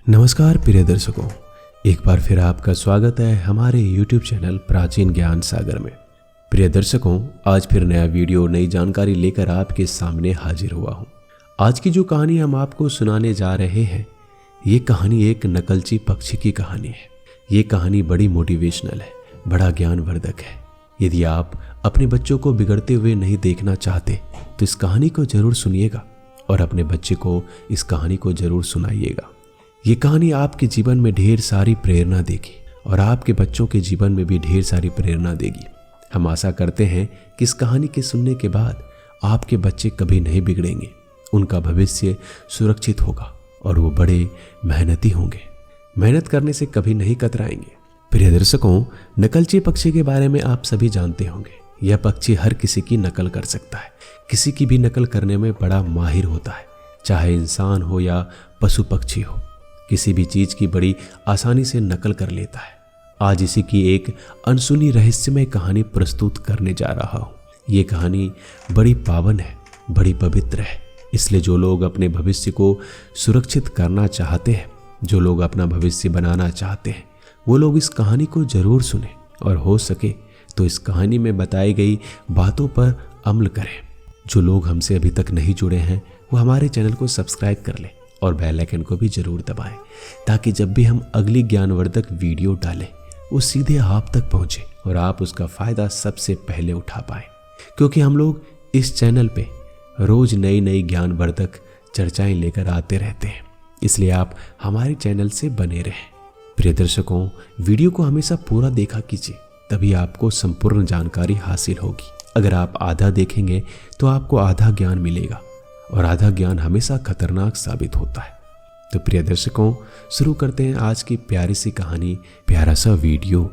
नमस्कार प्रिय दर्शकों, एक बार फिर आपका स्वागत है हमारे YouTube चैनल प्राचीन ज्ञान सागर में। प्रिय दर्शकों, आज फिर नया वीडियो नई जानकारी लेकर आपके सामने हाजिर हुआ हूँ। आज की जो कहानी हम आपको सुनाने जा रहे हैं, ये कहानी एक नकलची पक्षी की कहानी है। ये कहानी बड़ी मोटिवेशनल है, बड़ा ज्ञानवर्धक है। यदि आप अपने बच्चों को बिगड़ते हुए नहीं देखना चाहते तो इस कहानी को जरूर सुनिएगा और अपने बच्चे को इस कहानी को जरूर सुनाइएगा। ये कहानी आपके जीवन में ढेर सारी प्रेरणा देगी और आपके बच्चों के जीवन में भी ढेर सारी प्रेरणा देगी। हम आशा करते हैं कि इस कहानी के सुनने के बाद आपके बच्चे कभी नहीं बिगड़ेंगे, उनका भविष्य सुरक्षित होगा और वो बड़े मेहनती होंगे, मेहनत करने से कभी नहीं कतराएंगे। प्रिय दर्शकों, नकलची पक्षी के बारे में आप सभी जानते होंगे। यह पक्षी हर किसी की नकल कर सकता है, किसी की भी नकल करने में बड़ा माहिर होता है, चाहे इंसान हो या पशु पक्षी हो। किसी भी चीज की बड़ी आसानी से नकल कर लेता है। आज इसी की एक अनसुनी रहस्यमय कहानी प्रस्तुत करने जा रहा हूं। ये कहानी बड़ी पावन है, बड़ी पवित्र है। इसलिए जो लोग अपने भविष्य को सुरक्षित करना चाहते हैं, जो लोग अपना भविष्य बनाना चाहते हैं, वो लोग इस कहानी को जरूर सुने और हो सके तो इस कहानी में बताई गई बातों पर अमल करें। जो लोग हमसे अभी तक नहीं जुड़े हैं वो हमारे चैनल को सब्सक्राइब कर लें और बेल आइकन को भी जरूर दबाएं, ताकि जब भी हम अगली ज्ञानवर्धक वीडियो डालें वो सीधे आप तक पहुंचे और आप उसका फायदा सबसे पहले उठा पाएं। क्योंकि हम लोग इस चैनल पे रोज नई नई ज्ञानवर्धक चर्चाएं लेकर आते रहते हैं, इसलिए आप हमारे चैनल से बने रहें। प्रिय दर्शकों, वीडियो को हमेशा पूरा देखा कीजिए, तभी आपको संपूर्ण जानकारी हासिल होगी। अगर आप आधा देखेंगे तो आपको आधा ज्ञान मिलेगा और आधा ज्ञान हमेशा खतरनाक साबित होता है। तो प्रिय दर्शकों, शुरू करते हैं आज की प्यारी सी कहानी, प्यारा सा वीडियो।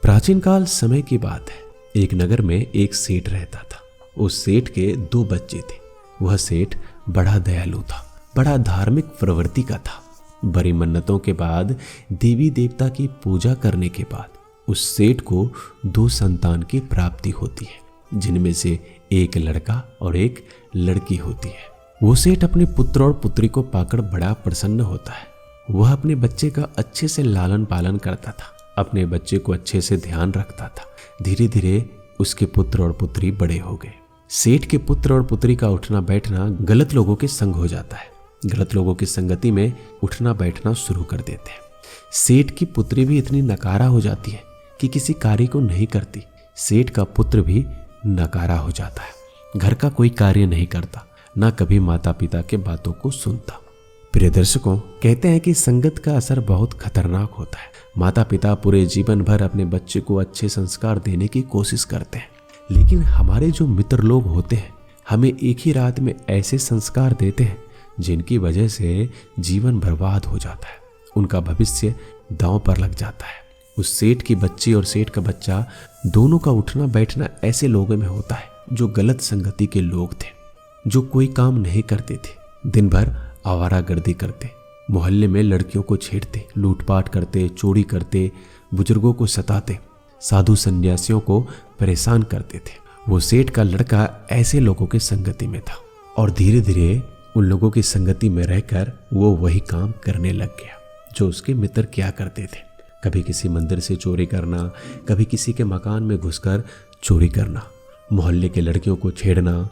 प्राचीन काल समय की बात है। एक नगर में एक सेठ रहता था। उस सेठ के 2 बच्चे थे। वह सेठ बड़ा दयालु था, बड़ा धार्मिक प्रवृत्ति का था। बड़ी मन्नतों के बाद, देवी देवता की पूजा करने के बाद उस सेठ को 2 संतान की प्राप्ति होती है, जिनमें से एक लड़का और एक लड़की होती है। वो सेठ अपने पुत्र और पुत्री को पाकर बड़ा प्रसन्न होता है। वह अपने बच्चे का अच्छे से लालन पालन करता था, अपने बच्चे को अच्छे से ध्यान रखता था। धीरे धीरे उसके पुत्र और पुत्री बड़े हो गए। सेठ के पुत्र और पुत्री का उठना बैठना गलत लोगों के संग हो जाता है। गलत लोगों की संगति में उठना बैठना शुरू कर देते हैं। सेठ की पुत्री भी इतनी नकारा हो जाती है कि किसी कार्य को नहीं करती। सेठ का पुत्र भी नकारा हो जाता है, घर का कोई कार्य नहीं करता, ना कभी माता पिता के बातों को सुनता। प्रिय दर्शकों, कहते हैं कि संगत का असर बहुत खतरनाक होता है। माता पिता पूरे जीवन भर अपने बच्चे को अच्छे संस्कार देने की कोशिश करते हैं, लेकिन हमारे जो मित्र लोग होते हैं हमें एक ही रात में ऐसे संस्कार देते हैं जिनकी वजह से जीवन बर्बाद हो जाता है, उनका भविष्य दांव पर लग जाता है। उस सेठ की बच्ची और सेठ का बच्चा दोनों का उठना बैठना ऐसे लोगों में होता है जो गलत संगति के लोग थे, जो कोई काम नहीं करते थे, दिन भर आवारागर्दी करते, मोहल्ले में लड़कियों को छेड़ते, लूटपाट करते, चोरी करते, बुजुर्गों को सताते, साधु संन्यासियों को परेशान करते थे। वो सेठ का लड़का ऐसे लोगों के संगति में था और धीरे धीरे उन लोगों की संगति में रहकर वो वही काम करने लग गया जो उसके मित्र किया करते थे। कभी किसी मंदिर से चोरी करना, कभी किसी के मकान में घुसकर चोरी करना, मोहल्ले के लड़कियों को छेड़ना,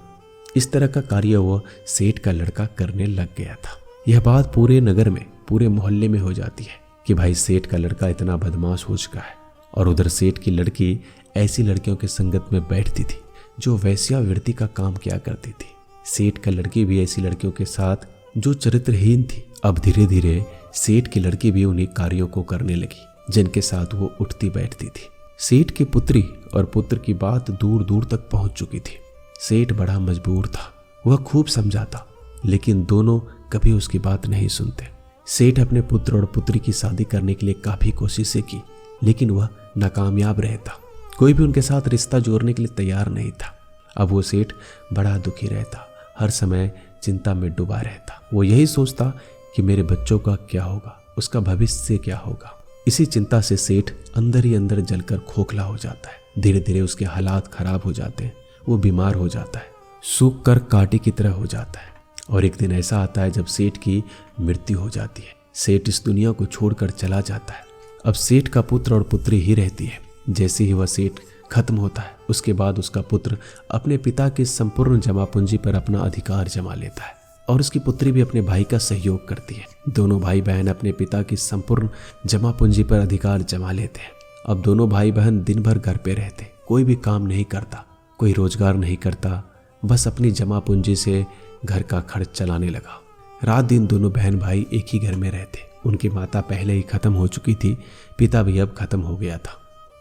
इस तरह का कार्य वह सेठ का लड़का करने लग गया था। यह बात पूरे नगर में, पूरे मोहल्ले में हो जाती है कि भाई सेठ का लड़का इतना बदमाश हो चुका है। और उधर सेठ की लड़की ऐसी लड़कियों के संगत में बैठती थी जो वेश्यावृत्ति का काम किया करती थी। सेठ का लड़की भी ऐसी लड़कियों के साथ जो चरित्रहीन थी। अब धीरे धीरे सेठ की लड़की भी उन्हीं कार्यों को करने लगी जिनके साथ वो उठती बैठती थी। सेठ की पुत्री और पुत्र की बात दूर दूर तक पहुंच चुकी थी। सेठ बड़ा मजबूर था, वह खूब समझाता, लेकिन दोनों कभी उसकी बात नहीं सुनते। सेठ अपने पुत्र और पुत्री की शादी करने के लिए काफी कोशिशें की, लेकिन वह नाकामयाब रहता। कोई भी उनके साथ रिश्ता जोड़ने के लिए तैयार नहीं था। अब वो सेठ बड़ा दुखी रहता, हर समय चिंता में डूबा रहता। वो यही सोचता कि मेरे बच्चों का क्या होगा, उसका भविष्य क्या होगा। इसी चिंता से सेठ अंदर ही अंदर जलकर खोखला हो जाता है। धीरे धीरे उसके हालात खराब हो जाते हैं, वो बीमार हो जाता है, सूख कर कांटे की तरह हो जाता है। और एक दिन ऐसा आता है जब सेठ की मृत्यु हो जाती है। सेठ इस दुनिया को छोड़कर चला जाता है। अब सेठ का पुत्र और पुत्री ही रहती है। जैसे ही वह सेठ खत्म होता है, उसके बाद उसका पुत्र अपने पिता की संपूर्ण जमा पूंजी पर अपना अधिकार जमा लेता है और उसकी पुत्री भी अपने भाई का सहयोग करती है। दोनों भाई बहन अपने पिता की संपूर्ण जमा पूंजी पर अधिकार जमा लेते हैं। अब दोनों भाई बहन दिन भर घर पे रहते, कोई भी काम नहीं करता, कोई रोजगार नहीं करता, बस अपनी जमा पूंजी से घर का खर्च चलाने लगा। रात दिन दोनों बहन भाई एक ही घर में रहते। उनकी माता पहले ही खत्म हो चुकी थी, पिता भी अब खत्म हो गया था।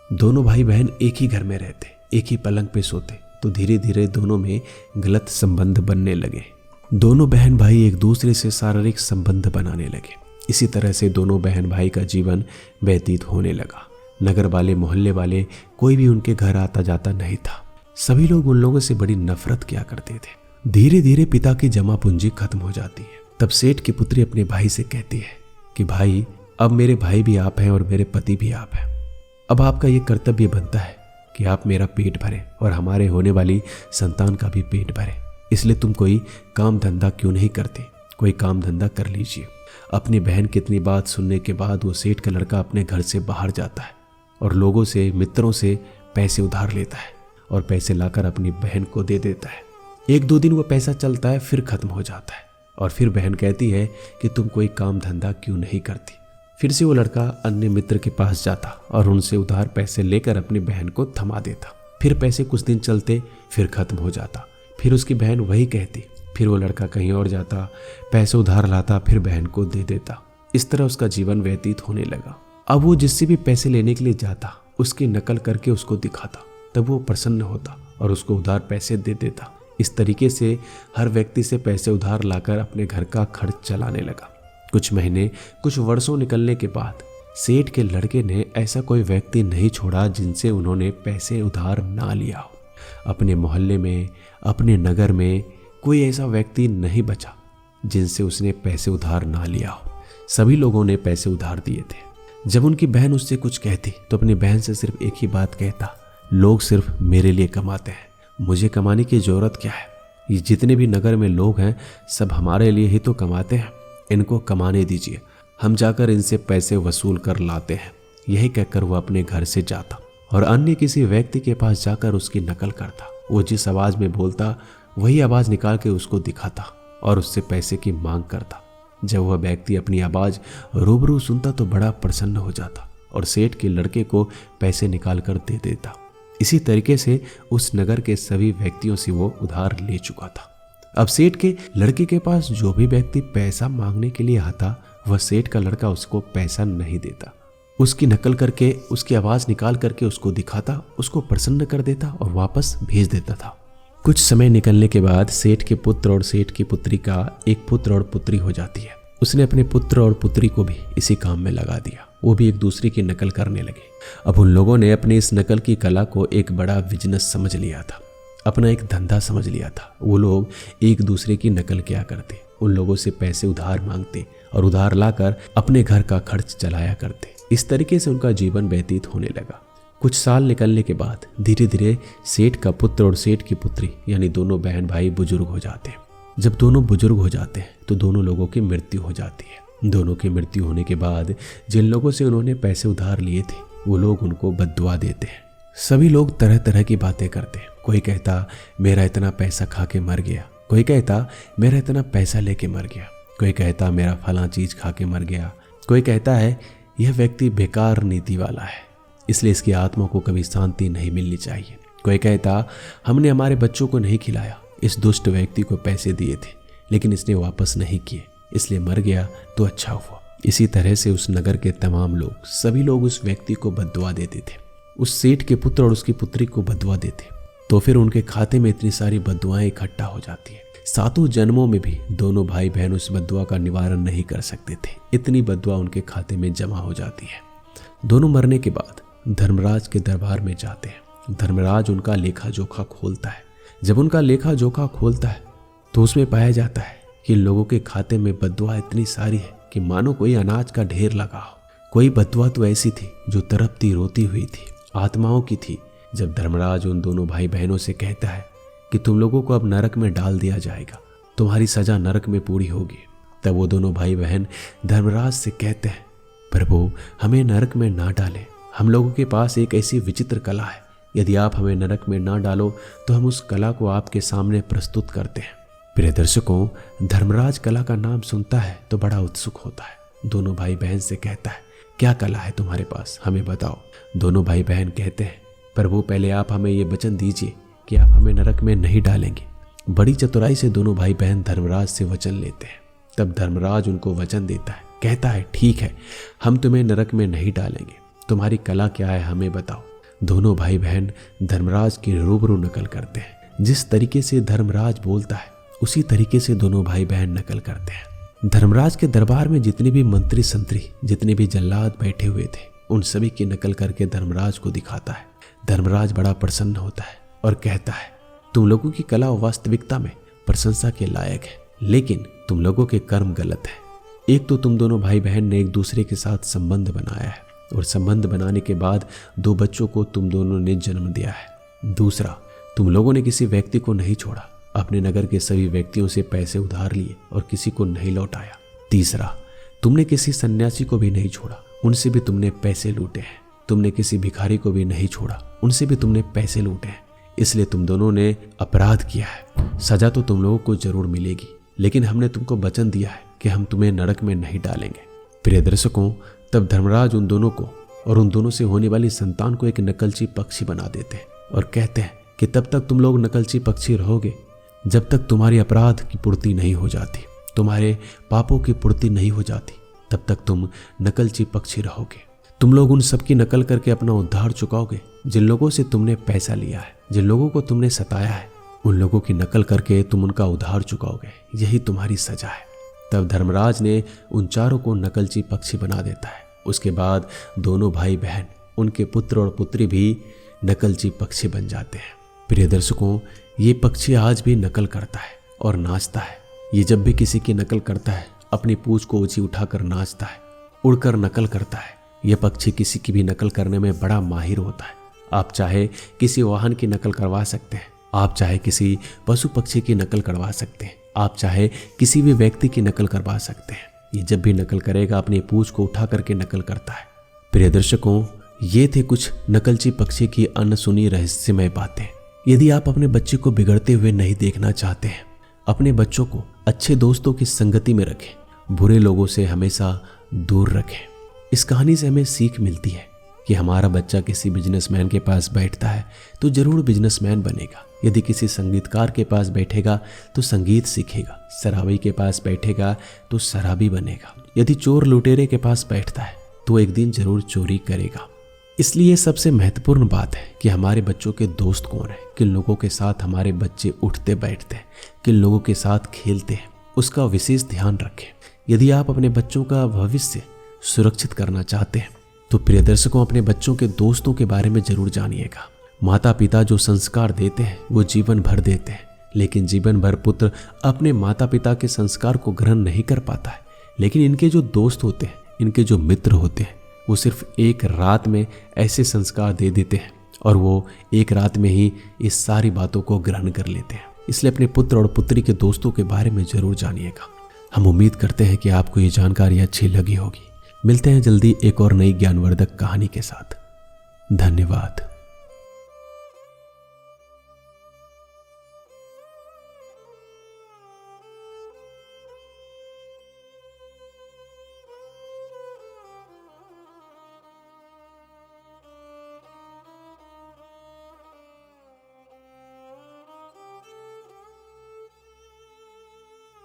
दोनों भाई बहन एक ही घर में रहते, एक ही पलंग पे सोते, तो धीरे धीरे दोनों में गलत संबंध बनने लगे। दोनों बहन भाई एक दूसरे से शारीरिक संबंध बनाने लगे। इसी तरह से दोनों बहन भाई का जीवन व्यतीत होने लगा। नगर वाले, मोहल्ले वाले, कोई भी उनके घर आता जाता नहीं था। सभी लोग उन लोगों से बड़ी नफरत किया करते थे। धीरे धीरे पिता की जमा पूंजी खत्म हो जाती है। तब सेठ की पुत्री अपने भाई से कहती है कि भाई, अब मेरे भाई भी आप हैं और मेरे पति भी आप हैं। अब आपका ये कर्तव्य बनता है कि आप मेरा पेट भरें और हमारे होने वाली संतान का भी पेट भरें। इसलिए तुम कोई काम धंधा क्यों नहीं करते? कोई काम धंधा कर लीजिए। अपनी बहन की इतनी बात सुनने के बाद वो सेठ का लड़का अपने घर से बाहर जाता है और लोगों से, मित्रों से पैसे उधार लेता है और पैसे लाकर अपनी बहन को दे देता है। एक दो दिन वो पैसा चलता है, फिर खत्म हो जाता है और फिर बहन कहती है कि तुम कोई काम धंधा क्यों नहीं करती। फिर से वो लड़का अन्य मित्र के पास जाता और उनसे उधार पैसे लेकर अपनी बहन को थमा देता। फिर पैसे कुछ दिन चलते, फिर खत्म हो जाता। फिर उसकी बहन वही कहती। फिर वो लड़का कहीं और जाता, पैसे उधार लाता, फिर बहन को दे देता। इस तरह उसका जीवन व्यतीत होने लगा। अब वो जिससे भी पैसे लेने के लिए जाता, उसकी नकल करके उसको दिखाता, तब वो प्रसन्न होता और उसको उधार पैसे दे देता। इस तरीके से हर व्यक्ति से पैसे उधार लाकर अपने घर का खर्च चलाने लगा। कुछ महीने, कुछ वर्षों निकलने के बाद सेठ के लड़के ने ऐसा कोई व्यक्ति नहीं छोड़ा जिनसे उन्होंने पैसे उधार ना लिया हो। अपने मोहल्ले में, अपने नगर में कोई ऐसा व्यक्ति नहीं बचा जिनसे उसने पैसे उधार ना लिया हो। सभी लोगों ने पैसे उधार दिए थे। जब उनकी बहन उससे कुछ कहती तो अपनी बहन से सिर्फ एक ही बात कहता, लोग सिर्फ मेरे लिए कमाते हैं, मुझे कमाने की जरूरत क्या है? ये जितने भी नगर में लोग हैं सब हमारे लिए ही तो कमाते हैं, इनको कमाने दीजिए, हम जाकर इनसे पैसे वसूल कर लाते हैं। यही कहकर वो अपने घर से जाता और अन्य किसी व्यक्ति के पास जाकर उसकी नकल करता। वो जिस आवाज में बोलता वही आवाज निकाल के उसको दिखाता और उससे पैसे की मांग करता। जब वह व्यक्ति अपनी आवाज रूबरू सुनता तो बड़ा प्रसन्न हो जाता और सेठ के लड़के को पैसे निकाल कर दे देता। इसी तरीके से उस नगर के सभी व्यक्तियों से वो उधार ले चुका था। अब सेठ के लड़के के पास जो भी व्यक्ति पैसा मांगने के लिए आता, वह सेठ का लड़का उसको पैसा नहीं देता। उसकी नकल करके, उसकी आवाज निकाल करके उसको दिखाता, उसको प्रसन्न कर देता और वापस भेज देता था। कुछ समय निकलने के बाद सेठ के पुत्र और सेठ की पुत्री का एक पुत्र और पुत्री हो जाती है। उसने अपने पुत्र और पुत्री को भी इसी काम में लगा दिया। वो भी एक दूसरे की नकल करने लगे। अब उन लोगों ने अपनी इस नकल की कला को एक बड़ा बिजनेस समझ लिया था, अपना एक धंधा समझ लिया था। वो लोग एक दूसरे की नकल किया करते, उन लोगों से पैसे उधार मांगते और उधार लाकर अपने घर का खर्च चलाया करते। इस तरीके से उनका जीवन व्यतीत होने लगा। कुछ साल निकलने के बाद धीरे धीरे सेठ का पुत्र और सेठ की पुत्री यानी दोनों बहन भाई बुजुर्ग हो जाते हैं। जब दोनों बुजुर्ग हो जाते हैं तो दोनों लोगों की मृत्यु हो जाती है। दोनों की मृत्यु होने के बाद जिन लोगों से उन्होंने पैसे उधार लिए थे वो लोग उनको बद्दुआ देते हैं। सभी लोग तरह तरह की बातें करते हैं। कोई कहता मेरा इतना पैसा खा के मर गया, कोई कहता मेरा इतना पैसा लेके मर गया, कोई कहता मेरा फलां चीज खा के मर गया, कोई कहता है यह व्यक्ति बेकार नीति वाला है, इसलिए इसकी आत्मा को कभी शांति नहीं मिलनी चाहिए। कोई कहता हमने हमारे बच्चों को नहीं खिलाया, इस दुष्ट व्यक्ति को पैसे दिए थे लेकिन इसने वापस नहीं किए, इसलिए मर गया तो अच्छा हुआ। इसी तरह से उस नगर के तमाम लोग, सभी लोग उस व्यक्ति को बद्दुआ देते थे। उस सेठ के पुत्र और उसकी पुत्री को बद्दुआ देते तो फिर उनके खाते में इतनी सारी बद्दुआएं इकट्ठा हो जाती है। 7 जन्मों में भी दोनों भाई बहन उस बद्दुआ का निवारण नहीं कर सकते थे। इतनी बद्दुआ उनके खाते में जमा हो जाती है। दोनों मरने के बाद धर्मराज के दरबार में जाते हैं। धर्मराज उनका लेखा जोखा खोलता है। जब उनका लेखा जोखा खोलता है तो उसमें पाया जाता है कि लोगों के खाते में बद्दुआ इतनी सारी है कि मानो कोई अनाज का ढेर लगा हो। कोई बद्दुआ तो ऐसी थी जो तड़पती रोती हुई थी, आत्माओं की थी। जब धर्मराज उन दोनों भाई बहनों से कहता है कि तुम लोगों को अब नरक में डाल दिया जाएगा, तुम्हारी सजा नरक में पूरी होगी, तब वो दोनों भाई बहन धर्मराज से कहते हैं, प्रभु हमें नरक में ना डालें, हम लोगों के पास एक ऐसी विचित्र कला है, यदि आप हमें नरक में ना डालो तो हम उस कला को आपके सामने प्रस्तुत करते हैं। प्रिय दर्शकों, धर्मराज कला का नाम सुनता है तो बड़ा उत्सुक होता है। दोनों भाई बहन से कहता है, क्या कला है तुम्हारे पास, हमें बताओ। दोनों भाई बहन कहते हैं, प्रभु पहले आप हमें ये वचन दीजिए कि आप हमें नरक में नहीं डालेंगे। बड़ी चतुराई से दोनों भाई बहन धर्मराज से वचन लेते हैं। तब धर्मराज उनको वचन देता है, कहता है, ठीक है, हम तुम्हें नरक में नहीं डालेंगे, तुम्हारी कला क्या है हमें बताओ। दोनों भाई बहन धर्मराज की रूबरू नकल करते हैं। जिस तरीके से धर्मराज बोलता है उसी तरीके से दोनों भाई बहन नकल करते हैं। धर्मराज के दरबार में जितने भी मंत्री संतरी, जितने भी जल्लाद बैठे हुए थे, उन सभी की नकल करके धर्मराज को दिखाता है। धर्मराज बड़ा प्रसन्न होता है और कहता है, तुम लोगों की कला वास्तविकता में प्रशंसा के लायक है, लेकिन तुम लोगों के कर्म गलत है। एक तो तुम दोनों भाई बहन ने एक दूसरे के साथ संबंध बनाया है और संबंध बनाने के बाद 2 बच्चों को तुम दोनों ने जन्म दिया है। दूसरा, तुम लोगों ने किसी व्यक्ति को नहीं छोड़ा, अपने नगर के सभी व्यक्तियों से पैसे उधार लिए और किसी को नहीं लौटाया। तीसरा, तुमने किसी सन्यासी को भी नहीं छोड़ा, उनसे भी तुमने पैसे लूटे हैं। तुमने किसी भिखारी को भी नहीं छोड़ा, उनसे भी तुमने पैसे लूटे हैं। इसलिए तुम दोनों ने अपराध किया है। सजा तो तुम लोगों को जरूर मिलेगी, लेकिन हमने तुमको वचन दिया है कि हम तुम्हें नरक में नहीं डालेंगे। प्रिय दर्शकों, तब धर्मराज उन दोनों को और उन दोनों से होने वाली संतान को एक नकलची पक्षी बना देते हैं और कहते हैं कि तब तक तुम लोग नकलची पक्षी रहोगे जब तक तुम्हारी अपराध की पूर्ति नहीं हो जाती, तुम्हारे पापों की पूर्ति नहीं हो जाती, तब तक तुम नकलची पक्षी रहोगे। तुम लोग उन सब की नकल करके अपना उद्धार चुकाओगे जिन लोगों से तुमने पैसा लिया है, जिन लोगों को तुमने सताया है, उन लोगों की नकल करके तुम उनका उद्धार चुकाओगे। यही तुम्हारी सजा है। तब धर्मराज ने उन चारों को नकलची पक्षी बना देता है। उसके बाद दोनों भाई बहन, उनके पुत्र और पुत्री भी नकलची पक्षी बन जाते हैं। प्रिय दर्शकों, ये पक्षी आज भी नकल करता है और नाचता है। ये जब भी किसी की नकल करता है अपनी पूंछ को ऊंची उठाकर नाचता है, उड़कर नकल करता है। यह पक्षी किसी की भी नकल करने में बड़ा माहिर होता है। आप चाहे किसी वाहन की नकल करवा सकते हैं, आप चाहे किसी पशु पक्षी की नकल करवा सकते हैं, आप चाहे किसी भी व्यक्ति की नकल करवा सकते हैं। ये जब भी नकल करेगा अपनी पूंछ को उठा करके नकल करता है। प्रिय दर्शकों, ये थे कुछ नकलची पक्षी की अनसुनी रहस्यमय बातें। यदि आप अपने बच्चे को बिगड़ते हुए नहीं देखना चाहते हैं, अपने बच्चों को अच्छे दोस्तों की संगति में रखें, बुरे लोगों से हमेशा दूर रखें। इस कहानी से हमें सीख मिलती है कि हमारा बच्चा किसी बिजनेसमैन के पास बैठता है तो जरूर बिजनेसमैन बनेगा। यदि किसी संगीतकार के पास बैठेगा तो संगीत सीखेगा। शराबी के पास बैठेगा तो शराबी बनेगा। यदि चोर लुटेरे के पास बैठता है तो एक दिन जरूर चोरी करेगा। इसलिए सबसे महत्वपूर्ण बात है कि हमारे बच्चों के दोस्त कौन है, किन लोगों के साथ हमारे बच्चे उठते बैठते हैं, किन लोगों के साथ खेलते हैं, उसका विशेष ध्यान रखें। यदि आप अपने बच्चों का भविष्य सुरक्षित करना चाहते हैं तो प्रिय दर्शकों, अपने बच्चों के दोस्तों के बारे में जरूर जानिएगा। माता पिता जो संस्कार देते हैं वो जीवन भर देते हैं, लेकिन जीवन भर पुत्र अपने माता पिता के संस्कार को ग्रहण नहीं कर पाता है। लेकिन इनके जो दोस्त होते हैं, इनके जो मित्र होते हैं, वो सिर्फ एक रात में ऐसे संस्कार दे देते हैं और वो एक रात में ही इस सारी बातों को ग्रहण कर लेते हैं। इसलिए अपने पुत्र और पुत्री के दोस्तों के बारे में जरूर जानिएगा। हम उम्मीद करते हैं कि आपको ये जानकारी अच्छी लगी होगी। मिलते हैं जल्दी एक और नई ज्ञानवर्धक कहानी के साथ। धन्यवाद।